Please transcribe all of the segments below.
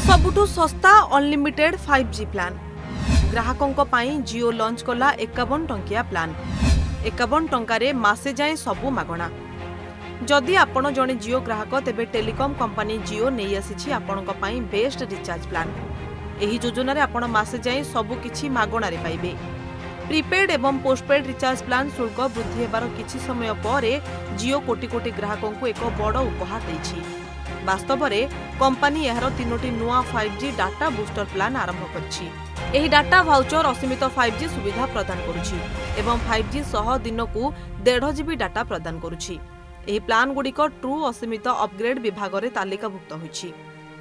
सबुठु सस्ता unlimited 5G plan ग्राहकों पाई जियो launch कला 51 टंकिया प्लान 51 टंकारे मासे जाए सबु मागणा। जदि आपण जने जियो ग्राहक तेबे टेलीकॉम कंपनी जियो नहीं आसी आपणक पाई बेस्ट रिचार्ज प्लान। एही योजना रे आपण मासे जाए सबु किछि मागणा रे पाइबे। प्रीपेड एवं पोस्टपेड रिचार्ज प्लान शुल्क वृद्धि हेबार किछि समय पर जियो कोटी कोटी ग्राहकों को एक बड़ उपहार देछि। वास्तव में कंपनी यार 3टी नुआ 5G डाटा बूस्टर प्लान आरंभ करछि। एही डाटा भाउचर असीमित 5G सुविधा प्रदान करुछि एवं 5G सह दिन को 1.5 GB डाटा प्रदान करुछि। एही प्लान गुड़िक ट्रू असीमित अपग्रेड विभाग रे तालिकाभुक्त होइछि।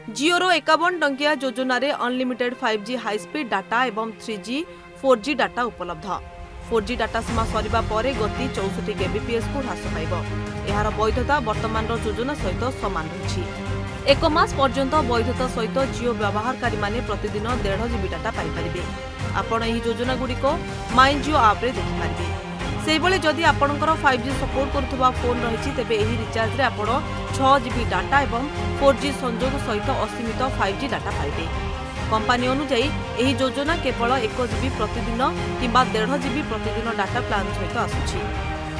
जियो रो 51 टंकिया योजना रे unlimited 5G high speed data एवं 3G 4G डाटा उपलब्ध। 4G डाटा सीमा सरिबा परे गति 64 kbps को ह्रास पाइबो। एहार वैधता वर्तमान योजना सहित समान रही। 1 मास पर्यंत वैधता सहित जियो व्यवहारकारी माने प्रतिदिन 1.5 GB डाटा पाई परिबे। आपण एही योजना गुड़िक माई जियो आप रे देखि परिबे। सेहि बेले जदि आपणकर 5G सपोर्ट करुवा फोन रही तेबे एही रिचार्ज रे आपण 6 GB डाटा एवं 4G संयोग सहित असीमित 5G डाटा पाइबे। कंपनी अनुसार एही योजना केवल 1 GB प्रतिदिन किंबा 1.5 GB प्रतिदिन डाटा प्लान सहित आसुछि,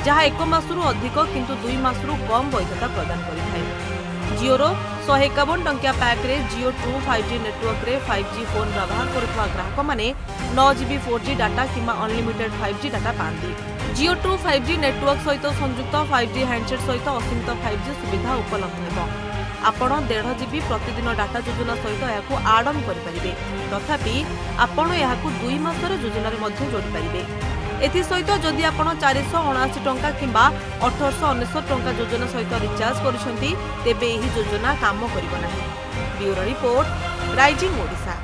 जहाँ 1 मासरू अधिक किंतु 2 मासरू कम वैधता प्रदान करिथाय। जियो रो 151 टंकिया पैक रे जियो ट्रू 5G नेटवर्क रे 5G फोन व्यवहार करुवा ग्राहक माने 9 GB 4G डाटा किंबा अनलिमिटेड 5G डाटा पांदी। जियो ट्रू 5G नेटवर्क सहित संयुक्त 5G हैंडसेट सहित असीमित 5G सुविधा उपलब्ध हेबो। आपण 1.5 GB प्रतिदिन डाटा योजना सहित याकू आड ऑन करिपारिबे। तथापि आपण याकू 2 मासर योजना रे मध्ये जोडी पारिबे। एथि सहित जदि आपण 479 टंका किंबा 1899 टंका योजना सहित रिचार्ज करूछंती तेबे एही योजना काम करिबो नाही। Bureau report, rising Odisha.